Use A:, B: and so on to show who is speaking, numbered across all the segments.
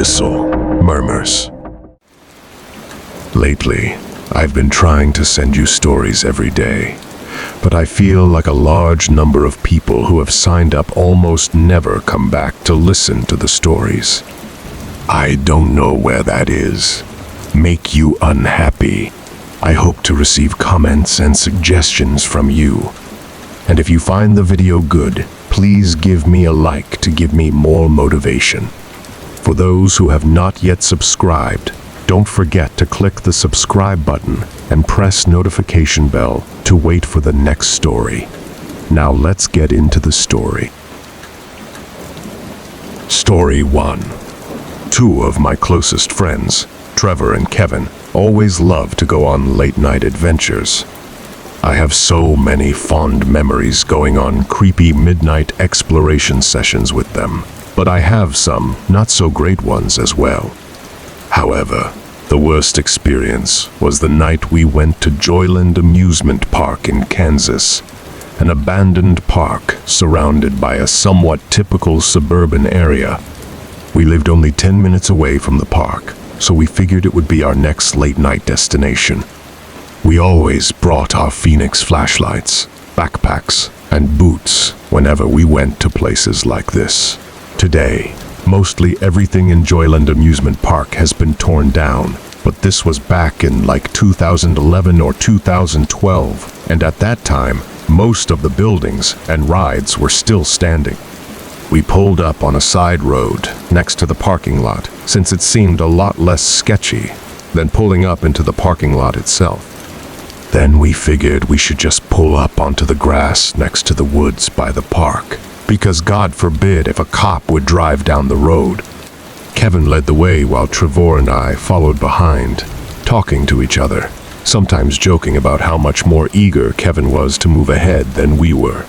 A: Abyssal Murmurs. Lately, I've been trying to send you stories every day, but I feel like a large number of people who have signed up almost never come back to listen to the stories. I don't know where that is. Make you unhappy. I hope to receive comments and suggestions from you. And if you find the video good, please give me a like to give me more motivation. For those who have not yet subscribed, don't forget to click the subscribe button and press notification bell to wait for the next story. Now let's get into the story. Story 1. Two of my closest friends, Trevor and Kevin, always loved to go on late-night adventures. I have so many fond memories going on creepy midnight exploration sessions with them, but I have some not-so-great ones as well. However, the worst experience was the night we went to Joyland Amusement Park in Kansas, an abandoned park surrounded by a somewhat typical suburban area. We lived only 10 minutes away from the park, so we figured it would be our next late-night destination. We always brought our Phoenix flashlights, backpacks, and boots whenever we went to places like this. Today, mostly everything in Joyland Amusement Park has been torn down, but this was back in like 2011 or 2012, and at that time, most of the buildings and rides were still standing. We pulled up on a side road next to the parking lot, since it seemed a lot less sketchy than pulling up into the parking lot itself. Then we figured we should just pull up onto the grass next to the woods by the park, because God forbid if a cop would drive down the road. Kevin led the way while Trevor and I followed behind, talking to each other, sometimes joking about how much more eager Kevin was to move ahead than we were.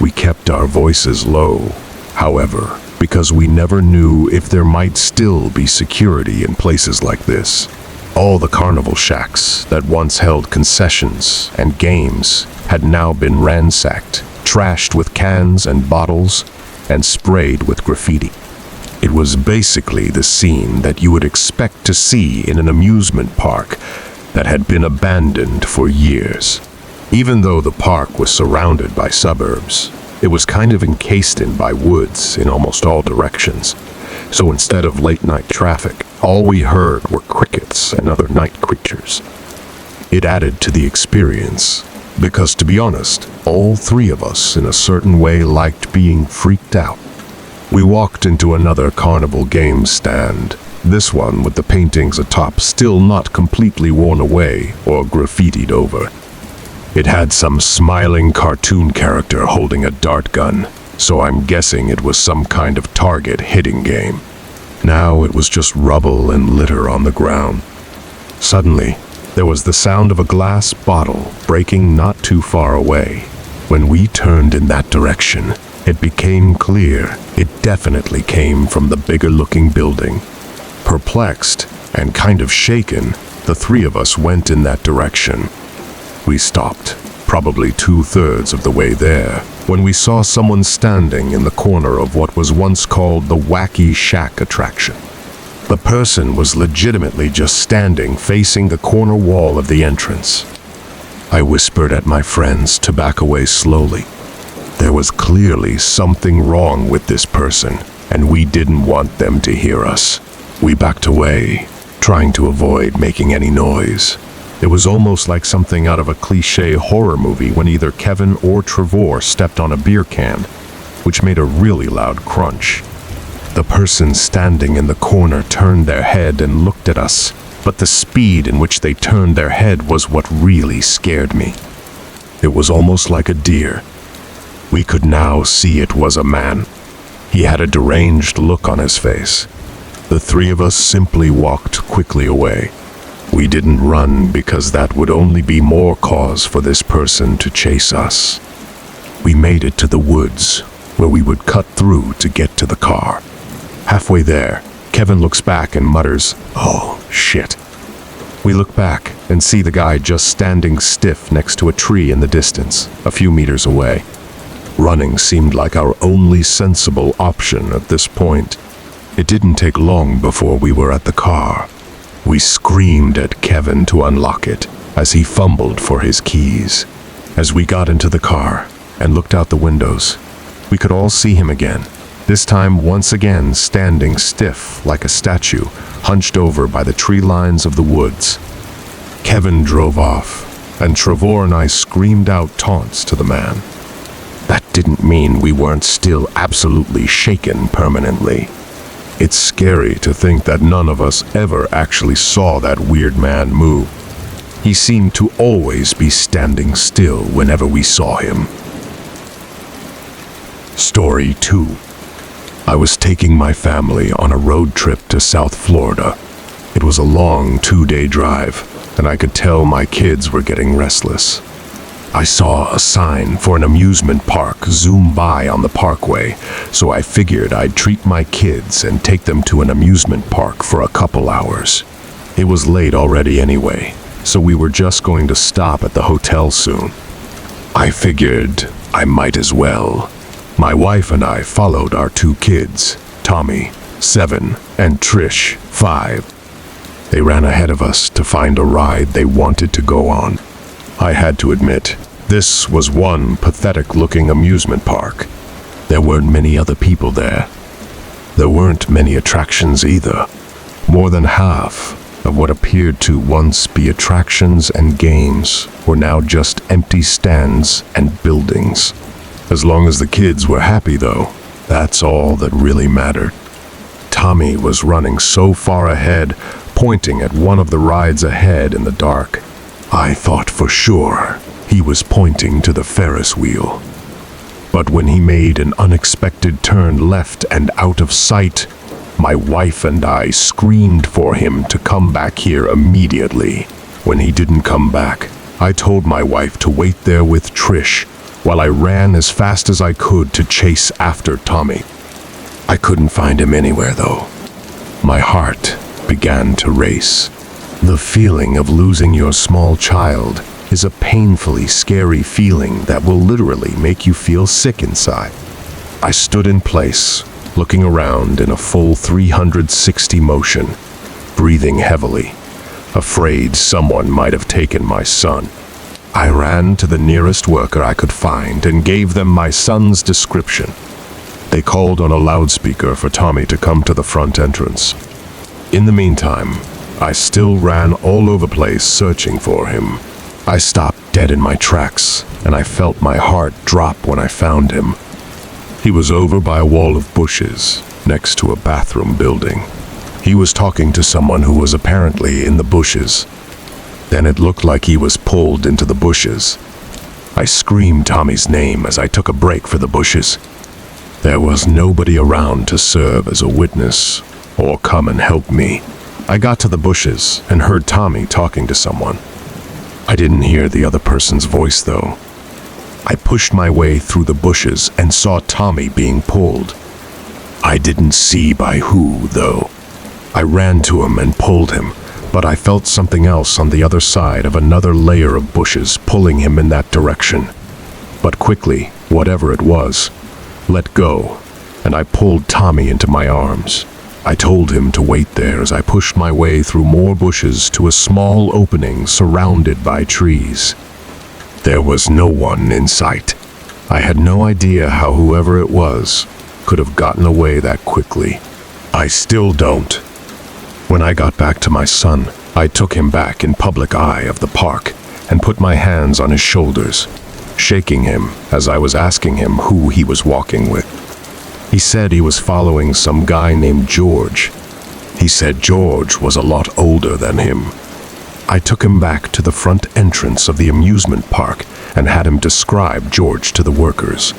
A: We kept our voices low, however, because we never knew if there might still be security in places like this. All the carnival shacks that once held concessions and games had now been ransacked, trashed with cans and bottles, and sprayed with graffiti. It was basically the scene that you would expect to see in an amusement park that had been abandoned for years. Even though the park was surrounded by suburbs, it was kind of encased in by woods in almost all directions. So instead of late-night traffic, all we heard were crickets and other night creatures. It added to the experience, because to be honest, all three of us in a certain way liked being freaked out. We walked into another carnival game stand, this one with the paintings atop still not completely worn away or graffitied over. It had some smiling cartoon character holding a dart gun, so I'm guessing it was some kind of target hitting game. Now it was just rubble and litter on the ground. Suddenly, there was the sound of a glass bottle breaking not too far away. When we turned in that direction, it became clear it definitely came from the bigger-looking building. Perplexed and kind of shaken, the three of us went in that direction. We stopped, probably 2/3 of the way there, when we saw someone standing in the corner of what was once called the Wacky Shack attraction. The person was legitimately just standing facing the corner wall of the entrance. I whispered at my friends to back away slowly. There was clearly something wrong with this person, and we didn't want them to hear us. We backed away, trying to avoid making any noise. It was almost like something out of a cliché horror movie when either Kevin or Trevor stepped on a beer can, which made a really loud crunch. The person standing in the corner turned their head and looked at us, but the speed in which they turned their head was what really scared me. It was almost like a deer. We could now see it was a man. He had a deranged look on his face. The three of us simply walked quickly away. We didn't run because that would only be more cause for this person to chase us. We made it to the woods, where we would cut through to get to the car. Halfway there, Kevin looks back and mutters, "Oh, shit." We look back and see the guy just standing stiff next to a tree in the distance, a few meters away. Running seemed like our only sensible option at this point. It didn't take long before we were at the car. We screamed at Kevin to unlock it as he fumbled for his keys. As we got into the car and looked out the windows, we could all see him again, this time once again standing stiff like a statue, hunched over by the tree lines of the woods. Kevin drove off, and Trevor and I screamed out taunts to the man. That didn't mean we weren't still absolutely shaken permanently. It's scary to think that none of us ever actually saw that weird man move. He seemed to always be standing still whenever we saw him. Story 2. I was taking my family on a road trip to South Florida. It was a long 2-day drive, and I could tell my kids were getting restless. I saw a sign for an amusement park zoom by on the parkway, so I figured I'd treat my kids and take them to an amusement park for a couple hours. It was late already anyway, so we were just going to stop at the hotel soon. I figured I might as well. My wife and I followed our 2 kids, Tommy, 7, and Trish, 5. They ran ahead of us to find a ride they wanted to go on. I had to admit, this was one pathetic-looking amusement park. There weren't many other people there. There weren't many attractions either. More than half of what appeared to once be attractions and games were now just empty stands and buildings. As long as the kids were happy, though, that's all that really mattered. Tommy was running so far ahead, pointing at one of the rides ahead in the dark. I thought for sure he was pointing to the Ferris wheel. But when he made an unexpected turn left and out of sight, my wife and I screamed for him to come back here immediately. When he didn't come back, I told my wife to wait there with Trish while I ran as fast as I could to chase after Tommy. I couldn't find him anywhere, though. My heart began to race. The feeling of losing your small child is a painfully scary feeling that will literally make you feel sick inside. I stood in place, looking around in a full 360 motion, breathing heavily, afraid someone might have taken my son. I ran to the nearest worker I could find and gave them my son's description. They called on a loudspeaker for Tommy to come to the front entrance. In the meantime, I still ran all over the place searching for him. I stopped dead in my tracks, and I felt my heart drop when I found him. He was over by a wall of bushes, next to a bathroom building. He was talking to someone who was apparently in the bushes. Then it looked like he was pulled into the bushes. I screamed Tommy's name as I took a break for the bushes. There was nobody around to serve as a witness or come and help me. I got to the bushes and heard Tommy talking to someone. I didn't hear the other person's voice, though. I pushed my way through the bushes and saw Tommy being pulled. I didn't see by who, though. I ran to him and pulled him, but I felt something else on the other side of another layer of bushes pulling him in that direction. But quickly, whatever it was, let go, and I pulled Tommy into my arms. I told him to wait there as I pushed my way through more bushes to a small opening surrounded by trees. There was no one in sight. I had no idea how whoever it was could have gotten away that quickly. I still don't. When I got back to my son, I took him back in public eye of the park and put my hands on his shoulders, shaking him as I was asking him who he was walking with. He said he was following some guy named George. He said George was a lot older than him. I took him back to the front entrance of the amusement park and had him describe George to the workers.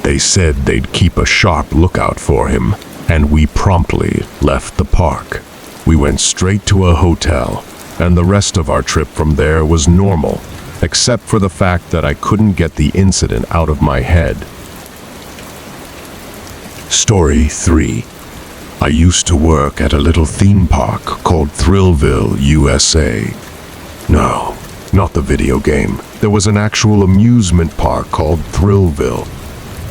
A: They said they'd keep a sharp lookout for him, and we promptly left the park. We went straight to a hotel, and the rest of our trip from there was normal, except for the fact that I couldn't get the incident out of my head. Story 3. I used to work at a little theme park called Thrillville, USA. No, not the video game. There was an actual amusement park called Thrillville.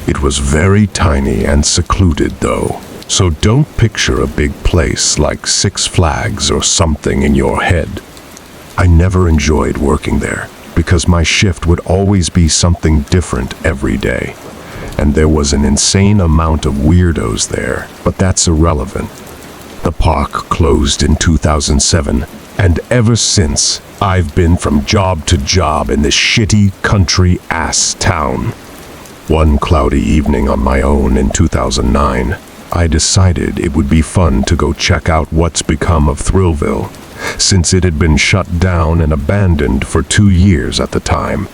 A: It was very tiny and secluded, though. So don't picture a big place like Six Flags or something in your head. I never enjoyed working there because my shift would always be something different every day. And there was an insane amount of weirdos there, but that's irrelevant. The park closed in 2007, and ever since, I've been from job to job in this shitty country-ass town. One cloudy evening on my own in 2009, I decided it would be fun to go check out what's become of Thrillville, since it had been shut down and abandoned for 2 years at the time.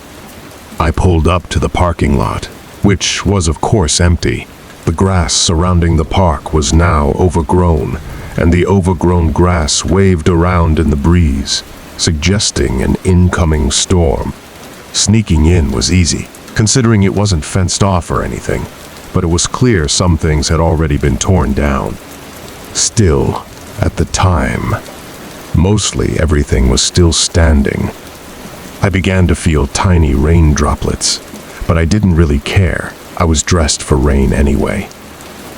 A: I pulled up to the parking lot, which was of course empty. The grass surrounding the park was now overgrown, and the overgrown grass waved around in the breeze, suggesting an incoming storm. Sneaking in was easy, considering it wasn't fenced off or anything, but it was clear some things had already been torn down. Still, at the time, mostly everything was still standing. I began to feel tiny rain droplets, but I didn't really care. I was dressed for rain anyway.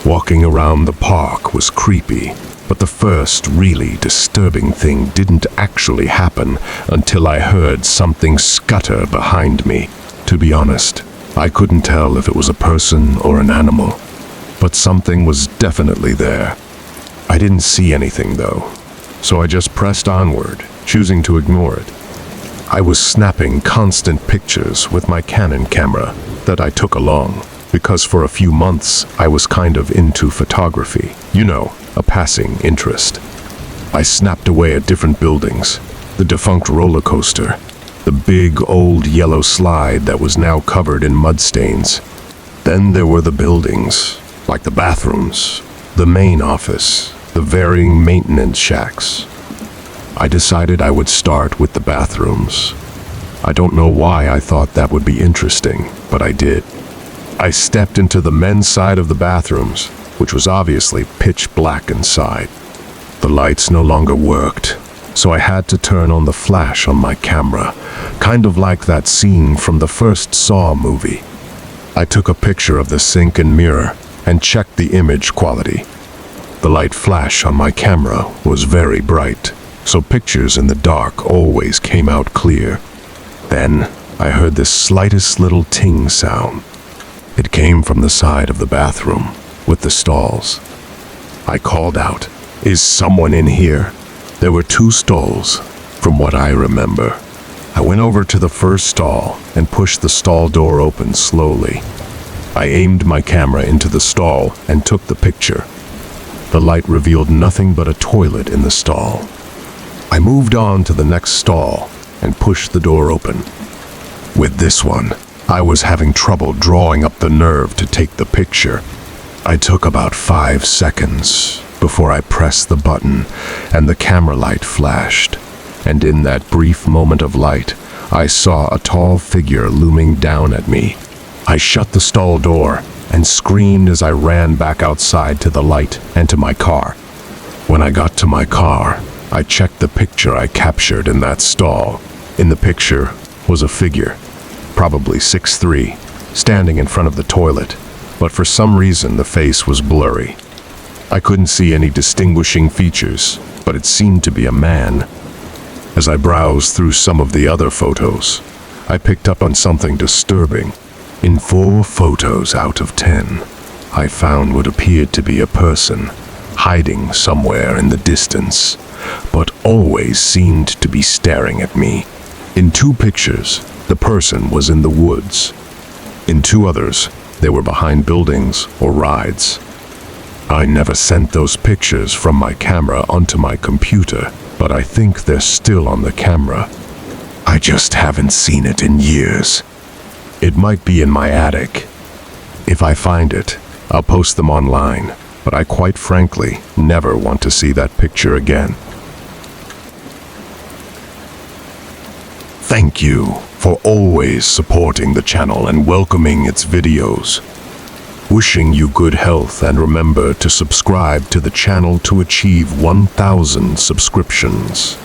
A: Walking around the park was creepy, but the first really disturbing thing didn't actually happen until I heard something scutter behind me. To be honest, I couldn't tell if it was a person or an animal, but something was definitely there. I didn't see anything though, so I just pressed onward, choosing to ignore it. I was snapping constant pictures with my Canon camera that I took along, because for a few months I was kind of into photography, a passing interest. I snapped away at different buildings, the defunct roller coaster, the big old yellow slide that was now covered in mud stains. Then there were the buildings, like the bathrooms, the main office, the varying maintenance shacks. I decided I would start with the bathrooms. I don't know why I thought that would be interesting, but I did. I stepped into the men's side of the bathrooms, which was obviously pitch black inside. The lights no longer worked, so I had to turn on the flash on my camera, kind of like that scene from the first Saw movie. I took a picture of the sink and mirror and checked the image quality. The light flash on my camera was very bright, so pictures in the dark always came out clear. Then I heard this slightest little ting sound. It came from the side of the bathroom, with the stalls. I called out, "Is someone in here?" There were 2 stalls, from what I remember. I went over to the first stall and pushed the stall door open slowly. I aimed my camera into the stall and took the picture. The light revealed nothing but a toilet in the stall. I moved on to the next stall and pushed the door open. With this one, I was having trouble drawing up the nerve to take the picture. I took about 5 seconds before I pressed the button and the camera light flashed. And in that brief moment of light, I saw a tall figure looming down at me. I shut the stall door and screamed as I ran back outside to the light and to my car. When I got to my car, I checked the picture I captured in that stall. In the picture was a figure, probably 6'3", standing in front of the toilet, but for some reason the face was blurry. I couldn't see any distinguishing features, but it seemed to be a man. As I browsed through some of the other photos, I picked up on something disturbing. In 4 photos out of 10, I found what appeared to be a person, hiding somewhere in the distance, but always seemed to be staring at me. In 2 pictures, the person was in the woods. In 2 others, they were behind buildings or rides. I never sent those pictures from my camera onto my computer, but I think they're still on the camera. I just haven't seen it in years. It might be in my attic. If I find it, I'll post them online, but I quite frankly never want to see that picture again. Thank you for always supporting the channel and welcoming its videos. Wishing you good health, and remember to subscribe to the channel to achieve 1,000 subscriptions.